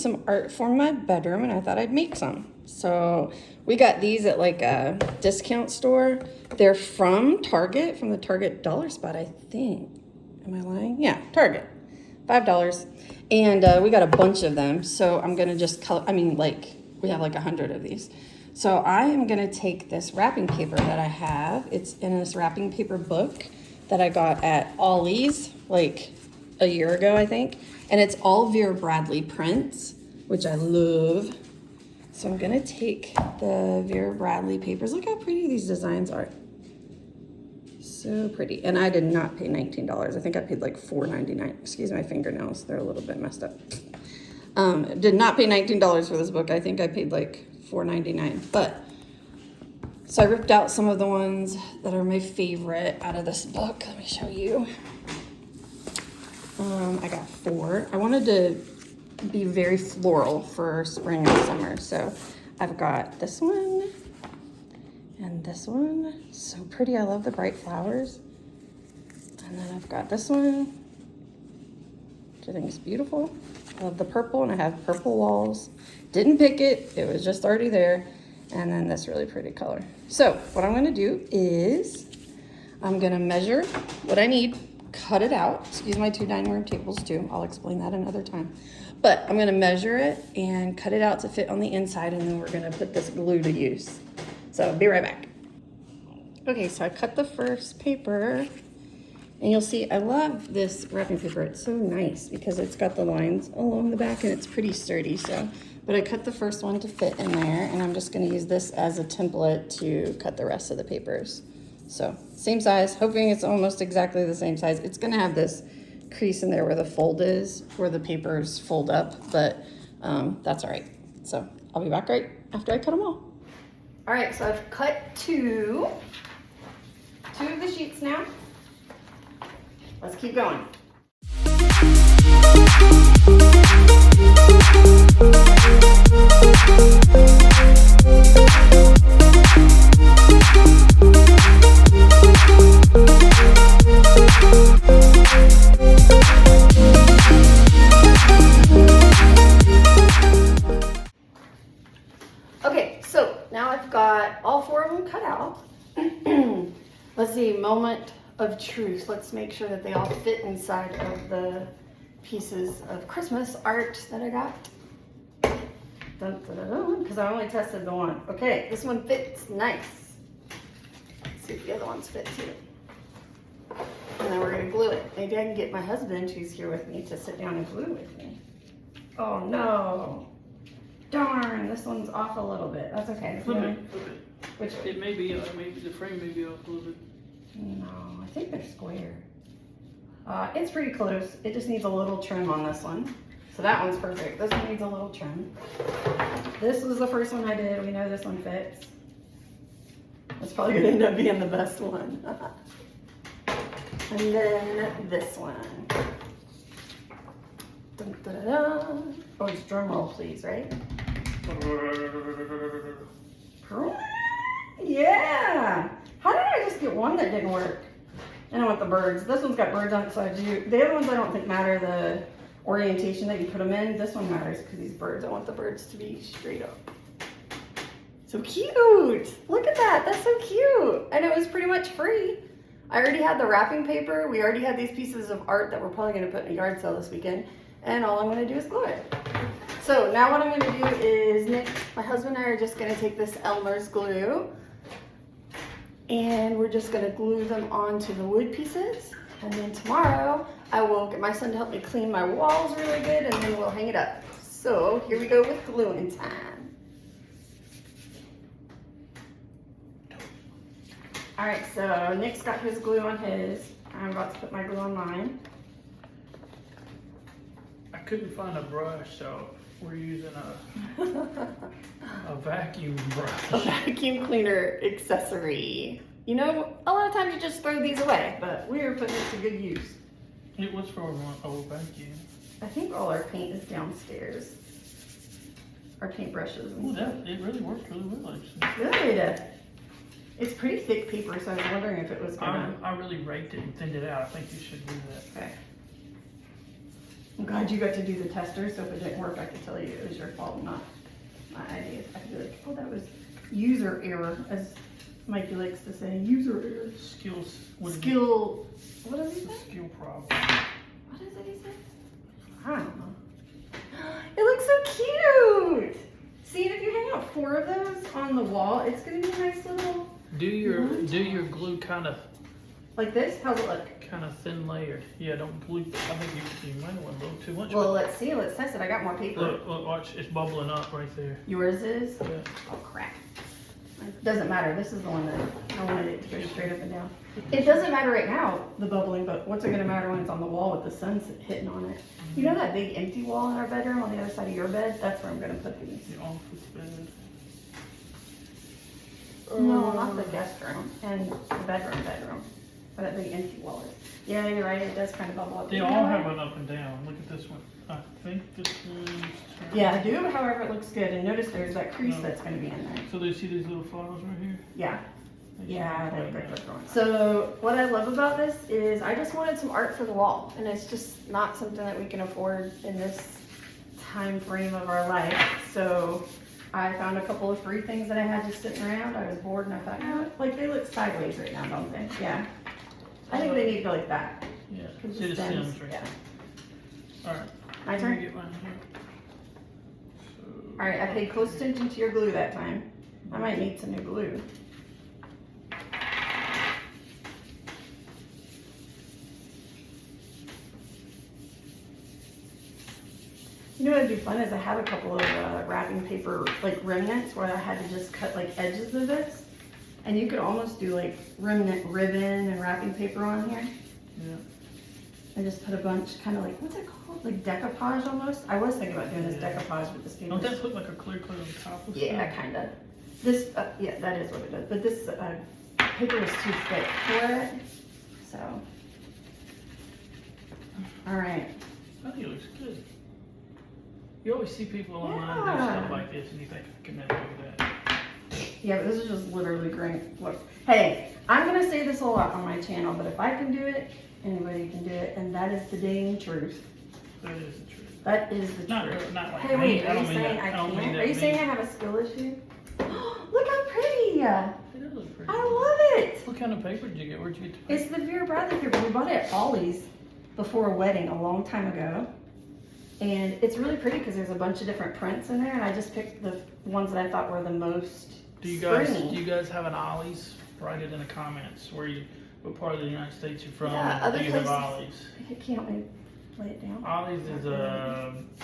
some art for my bedroom and I thought I'd make some. So we got these at like a discount store. They're from Target, from the Target dollar spot, I think. Am I lying? Yeah, Target, $5. And we got a bunch of them. So I'm gonna just color, we have like 100 of these. So I am gonna take this wrapping paper that I have. It's in this wrapping paper book that I got at Ollie's like a year ago, I think. And it's all Vera Bradley prints, which I love. So I'm gonna take the Vera Bradley papers. Look how pretty these designs are. So pretty. And I did not pay $19. I think I paid like $4.99. Excuse my fingernails, they're a little bit messed up. Did not pay $19 for this book. I think I paid like $4.99. But, so I ripped out some of the ones that are my favorite out of this book. Let me show you. I got 4. I wanted to be very floral for spring and summer. So I've got this one and this one. So pretty. I love the bright flowers. And then I've got this one, which I think is beautiful. I love the purple, and I have purple walls. Didn't pick it. It was just already there. And then this really pretty color. So what I'm going to do is I'm going to measure what I need, cut it out. Excuse my 2 dining room tables too. I'll explain that another time. But I'm going to measure it and cut it out to fit on the inside, and then we're going to put this glue to use. So be right back. Okay, so I cut the first paper, and you'll see I love this wrapping paper. It's so nice because it's got the lines along the back and it's pretty sturdy. So, but I cut the first one to fit in there, and I'm just going to use this as a template to cut the rest of the papers. So same size, hoping it's almost exactly the same size. It's gonna have this crease in there where the fold is, where the papers fold up, but that's all right. So I'll be back right after I cut them all. All right, so I've cut two of the sheets now. Let's keep going. Okay, so now I've got all 4 of them cut out. Let's see, moment of truth. Let's make sure that they all fit inside of the pieces of Christmas art that I got. Because I only tested the one. Okay, this one fits nice. Let's see if the other ones fit too. And then we're gonna glue it. Maybe I can get my husband, who's here with me, to sit down and glue with me. Oh no. Darn, this one's off a little bit. That's okay. Flip it. Which it may be, maybe the frame may be off a little bit. No, I think they're square. It's pretty close. It just needs a little trim on this one. So that one's perfect. This one needs a little trim. This was the first one I did. We know this one fits. It's probably gonna end up being the best one. And then this one. Dun, da, da, da. Oh, it's drum roll, please, right? Yeah! How did I just get one that didn't work? And I want the birds. This one's got birds on it, so I do. The other ones I don't think matter, the orientation that you put them in. This one matters because these birds, I want the birds to be straight up. So cute! Look at that, that's so cute! And it was pretty much free. I already had the wrapping paper. We already had these pieces of art that we're probably gonna put in a yard sale this weekend. And all I'm gonna do is glue it. So now what I'm gonna do is Nick, my husband and I are just gonna take this Elmer's glue and we're just gonna glue them onto the wood pieces. And then tomorrow I will get my son to help me clean my walls really good, and then we'll hang it up. So here we go with gluing time. All right, so Nick's got his glue on his. I'm about to put my glue on mine. I couldn't find a brush, so we're using a vacuum brush. A vacuum cleaner accessory. You know, a lot of times you just throw these away, but we're putting it to good use. It was for an old vacuum. I think all our paint is downstairs. Our paintbrushes and Oh, stuff. it really works really well, actually. Good. It's pretty thick paper, so I was wondering if it was gonna... I really raked it and thinned it out. I think you should do that. Okay. I'm glad you got to do the tester, so if it didn't work, I could tell you it was your fault, not my idea. I could be like, oh, that was user error, as Mikey likes to say, user error. Skills. What does he say? Skill problem. What is it he said? I don't know. It looks so cute! See, if you hang out 4 of those on the wall, it's gonna be a nice little... Do your glue kind of Like this? How's it look? thin layered. Yeah, don't glue. I think you might have went a little too much. Well, let's see. Let's test it. I got more paper. Look, watch. It's bubbling up right there. Yours is? Yeah. Oh, crap. It doesn't matter. This is the one that I wanted it to go straight up and down. It doesn't matter right now, the bubbling, but what's it going to matter when it's on the wall with the sun hitting on it? You know that big empty wall in our bedroom on the other side of your bed? That's where I'm going to put these. The office bed. No, not the guest room and the bedroom. Where that big empty wall is. Yeah, you're right. It does kind of bubble up. They all have an up and down. Look at this one. I think this one's turned. Yeah, do it however it looks good. And notice there's that crease that's going to be in there. So do you see these little flowers right here? Yeah. They Yeah, should be they're right great there. for drawing. So what I love about this is I just wanted some art for the wall, and it's just not something that we can afford in this time frame of our life. So I found a couple of free things that I had just sitting around. I was bored and I thought, you know what? Like they look sideways right now, don't they? Yeah. I think they need to go like that. Yeah. Cause See the stems, stems right yeah. there. All right. My Let me turn. get mine here. So, All right, I paid close attention to your glue that time. I might need some new glue. You know what would be fun is I have a couple of wrapping paper like remnants where I had to just cut like edges of this. And you could almost do like remnant ribbon and wrapping paper on here. Yeah. And just put a bunch, kind of like, what's it called? Like decoupage almost? I was thinking about doing this decoupage with this paper. Don't that put like a clear coat on top of Yeah, kind of. This, yeah, that is what it does. But this paper is too thick for it. So, all right. I think it looks good. You always see people online do Yeah. stuff like this and you think, I can never do that. Yeah, but this is just literally great. Look, hey, I'm gonna say this a lot on my channel, but if I can do it, anybody can do it, and that is the dang truth. That is the truth. That is the Not, truth. not like Hey, me. wait, I are you don't mean saying that. I I don't mean can't? that Are you saying I mean. have a skill issue? Look how pretty! It does look pretty. I love it. What kind of paper did you get? Where'd you get the It's paper? the Vera Bradley paper. We bought it at Ollie's before a wedding a long time ago. And it's really pretty because there's a bunch of different prints in there, and I just picked the ones that I thought were the most Do you springy. guys have an Ollie's? Write it in the comments what part of the United States you're from. Yeah, other do you have places- Ollie's? I can't wait. Lay it down. Ollie's is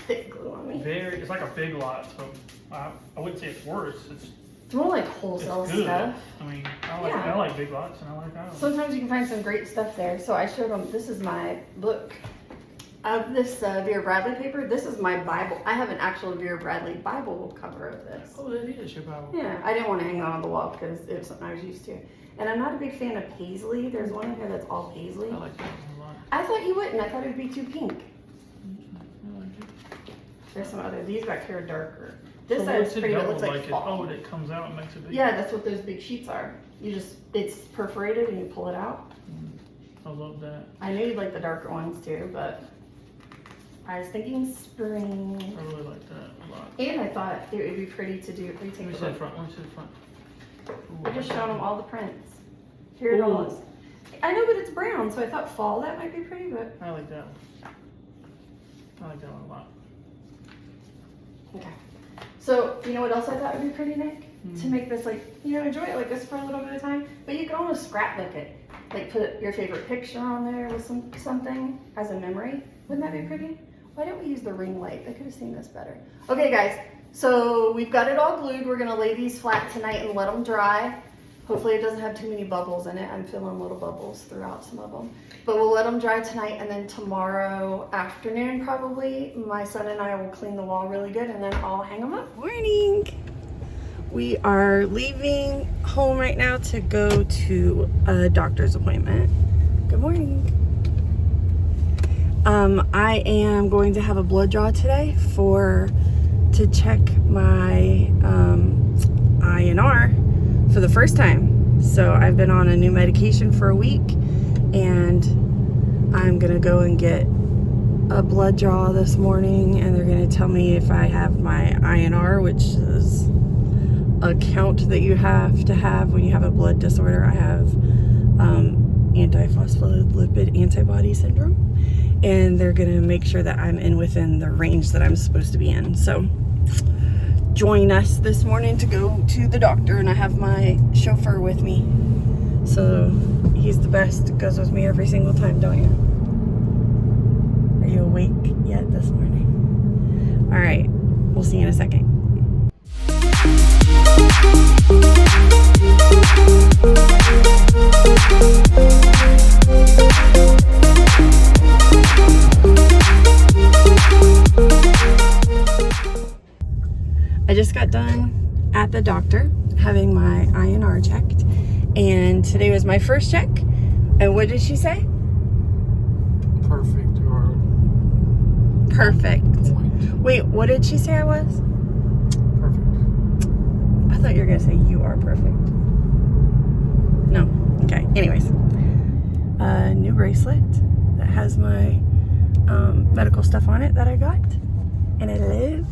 Thick glue on me. it's like a Big Lot, so I wouldn't say it's worse. It's more like It's wholesale good. stuff. I mean, Yeah. I like Big Lots and I like Ollie's. Sometimes you can find some great stuff there. So I showed them, this is my book of this Vera Bradley paper. This is my Bible. I have an actual Vera Bradley Bible cover of this. Oh, that is your Bible. Yeah, I didn't want to hang it on the wall because it was something I was used to. And I'm not a big fan of paisley. There's one in here that's all paisley. I like that one a lot. I thought you wouldn't. I thought it would be too pink. I like it. There's some other. These back here are darker. This So side's what's it pretty, but it double looks like fall. it comes out and makes it big. Yeah, that's what those big sheets are. It's perforated and you pull it out. I love that. I knew you'd like the darker ones too, but I was thinking spring. I really like that a lot. And I thought it would be pretty to do. Let me Let take me a see the look. front. Let me see the front. Ooh, I just like showed that. them all the prints. Here it all Ooh. is. I know, but it's brown, so I thought fall that might be pretty, but I like that one. I like that one a lot. okay. So, you know what else I thought would be pretty, Nick? To Hmm. make this enjoy it like this for a little bit of time. But you can almost scrapbook it. Like put your favorite picture on there with something as a memory. Wouldn't that be pretty? Why don't we use the ring light? I could have seen this better. Okay, guys. So we've got it all glued. We're gonna lay these flat tonight and let them dry. Hopefully it doesn't have too many bubbles in it. I'm feeling little bubbles throughout some of them. But we'll let them dry tonight, and then tomorrow afternoon probably, my son and I will clean the wall really good, and then I'll hang them up. Morning! We are leaving home right now to go to a doctor's appointment. Good morning. I am going to have a blood draw today to check my INR for the first time. So I've been on a new medication for a week, and I'm gonna go and get a blood draw this morning, and they're going to tell me if I have my INR, which is a count that you have to have when you have a blood disorder. I have antiphospholipid antibody syndrome, and they're going to make sure that I'm within the range that I'm supposed to be in. So join us this morning to go to the doctor, and I have my chauffeur with me. So he's the best, goes with me every single time, don't you? Are you awake yet this morning? All right, we'll see you in a second. I just got done at the doctor having my INR checked, and today was my first check. And what did she say? Perfect or Perfect. point. Wait, what did she say I was? Perfect. I thought you were gonna say you are perfect. No. Okay. Anyways, a new bracelet that has my medical stuff on it that I got, and I love.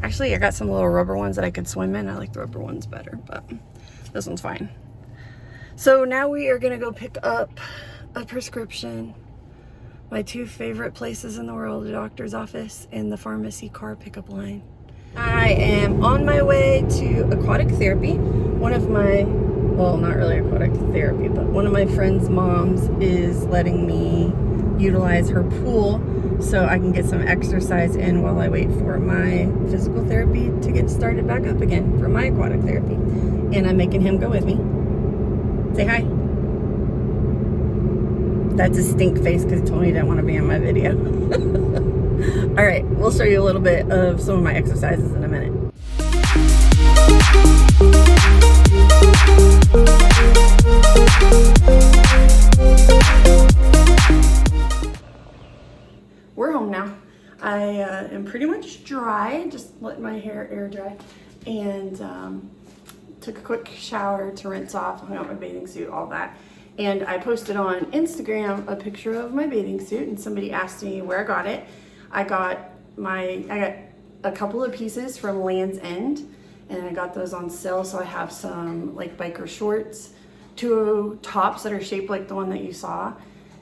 Actually, I got some little rubber ones that I could swim in. I like the rubber ones better, but this one's fine. So now we are gonna go pick up a prescription. My two favorite places in the world, the doctor's office and the pharmacy car pickup line. I am on my way to aquatic therapy. One of my, well, not really aquatic therapy, but one of my friend's moms is letting me utilize her pool so I can get some exercise in while I wait for my physical therapy to get started back up again for my aquatic therapy. And I'm making him go with me. Say hi. That's a stink face because he told me he didn't want to be in my video. All right, we'll show you a little bit of some of my exercises in a minute. We're home now. I am pretty much dry, just let my hair air dry, and took a quick shower to rinse off, hung out my bathing suit, all that. And I posted on Instagram a picture of my bathing suit, and somebody asked me where I got it. I got a couple of pieces from Land's End, and I got those on sale. So I have some like biker shorts, two tops that are shaped like the one that you saw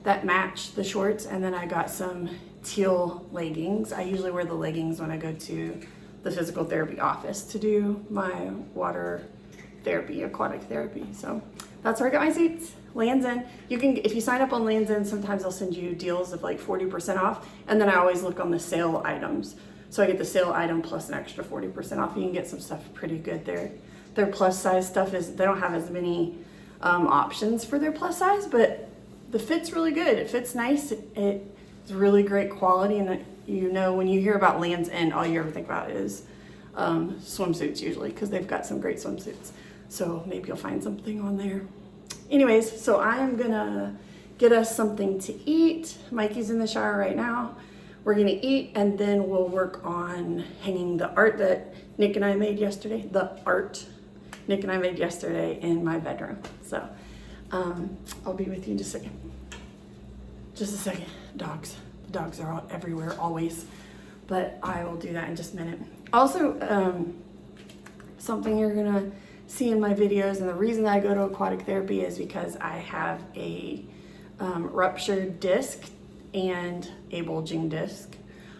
that match the shorts, and then I got some teal leggings. I usually wear the leggings when I go to the physical therapy office to do my water therapy, aquatic therapy. So that's where I got my suits. Land's End. You can, if you sign up on Land's End, sometimes they'll send you deals of like 40% off. And then I always look on the sale items. So I get the sale item plus an extra 40% off. You can get some stuff pretty good there. Their plus size stuff is, they don't have as many options for their plus size, but the fit's really good. It fits nice. It's really great quality. And you know, when you hear about Land's End, all you ever think about is swimsuits usually, because they've got some great swimsuits. So maybe you'll find something on there. Anyways, so I'm gonna get us something to eat. Mikey's in the shower right now. We're gonna eat, and then we'll work on hanging the art that Nick and I made yesterday. The art Nick and I made yesterday in my bedroom. So I'll be with you in just a second. Just a second. Dogs. The dogs are all everywhere, always. But I will do that in just a minute. Also, something you're gonna see in my videos, and the reason I go to aquatic therapy is because I have a ruptured disc and a bulging disc.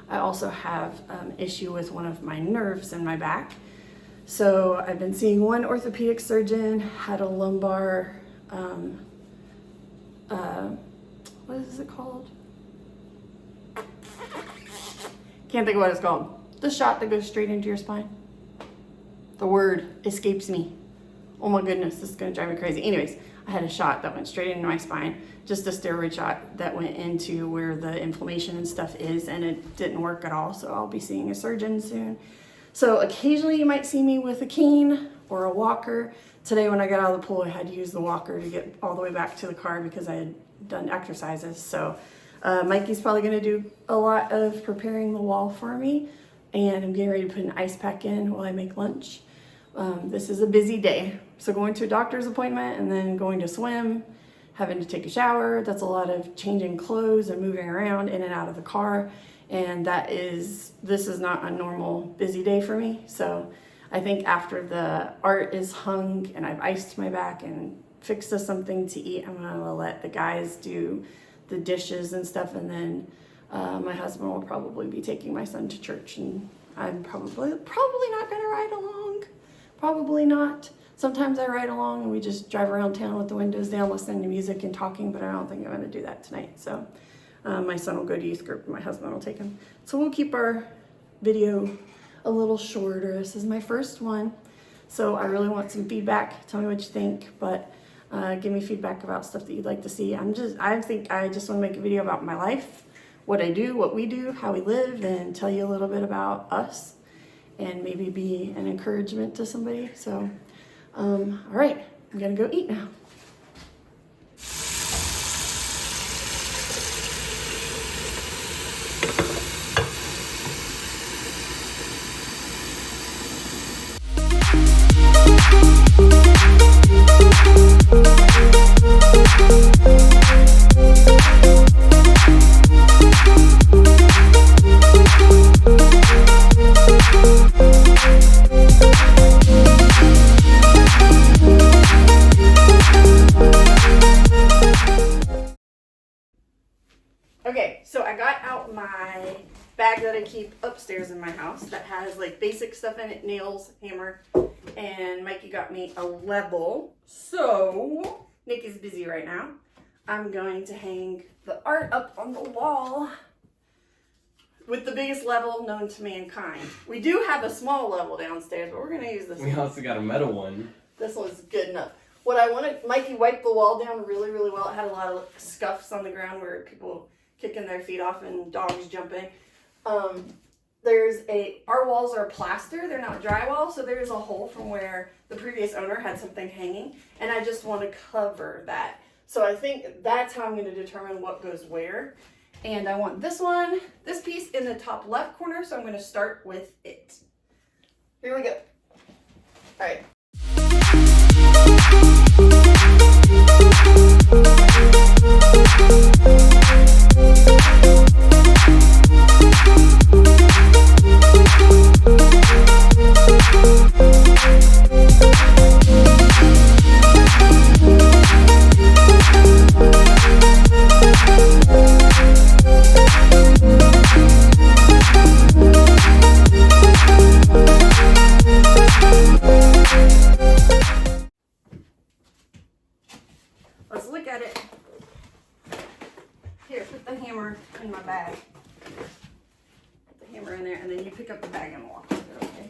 I also have issue with one of my nerves in my back. So I've been seeing one orthopedic surgeon, had a lumbar, what is it called? Can't think of what it's called. The shot that goes straight into your spine. The word escapes me. Oh my goodness, this is gonna drive me crazy. Anyways, I had a shot that went straight into my spine, just a steroid shot that went into where the inflammation and stuff is, and it didn't work at all. So I'll be seeing a surgeon soon. So occasionally you might see me with a cane or a walker. Today when I got out of the pool, I had to use the walker to get all the way back to the car because I had done exercises. So Mikey's probably gonna do a lot of preparing the wall for me, and I'm getting ready to put an ice pack in while I make lunch. This is a busy day. So going to a doctor's appointment and then going to swim, having to take a shower. That's a lot of changing clothes and moving around in and out of the car. And this is not a normal busy day for me. So I think after the art is hung and I've iced my back and fixed us something to eat, I'm gonna let the guys do the dishes and stuff, and then my husband will probably be taking my son to church, and I'm probably not gonna ride along. Probably not. Sometimes I ride along and we just drive around town with the windows down, listening to music and talking, but I don't think I'm gonna do that tonight. So my son will go to youth group and my husband will take him. So we'll keep our video a little shorter. This is my first one. So I really want some feedback. Tell me what you think, but give me feedback about stuff that you'd like to see. I think I just want to make a video about my life, what I do, what we do, how we live, and tell you a little bit about us and maybe be an encouragement to somebody. So, all right, I'm gonna go eat now. Okay, so I got out my bag that I keep upstairs in my house that has like basic stuff in it, nails, hammer, and Mikey got me a level. So Nick is busy right now. I'm going to hang the art up on the wall with the biggest level known to mankind. We do have a small level downstairs, but we're gonna use this We one. also got a metal one. This one's good enough. What I wanted, Mikey wiped the wall down really, really well. It had a lot of scuffs on the ground where people kicking their feet off and dogs jumping. Our walls are plaster, they're not drywall, so there's a hole from where the previous owner had something hanging, and I just want to cover that. So I think that's how I'm going to determine what goes where. And I want this piece in the top left corner, so I'm going to start with it. Here we go. All right. Let's look at it. Here, put the hammer in my bag. Put the hammer in there, and then you pick up the bag and walk with it, okay?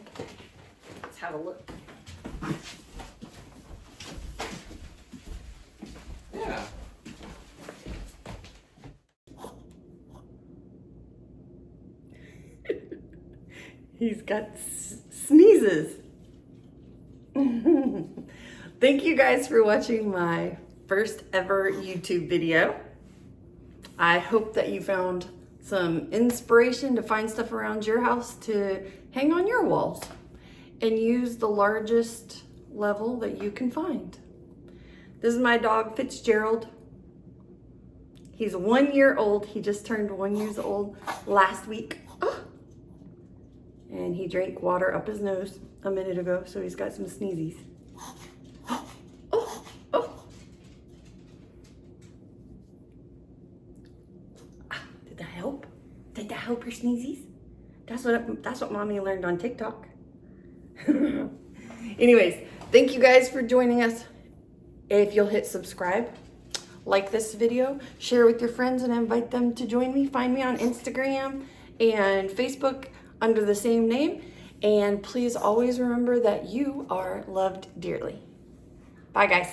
Let's have a look. Yeah. He's got sneezes. Thank you guys for watching my first ever YouTube video. I hope that you found some inspiration to find stuff around your house to hang on your walls and use the largest level that you can find. This is my dog Fitzgerald. He's 1 year old. He just turned 1 year old last week. And he drank water up his nose a minute ago, so he's got some sneezies. Did that help? Did that help your sneezies? That's what mommy learned on TikTok. Anyways, thank you guys for joining us. If you'll hit subscribe, like this video, share with your friends, and invite them to join me. Find me on Instagram and Facebook under the same name. And please always remember that you are loved dearly. Bye, guys.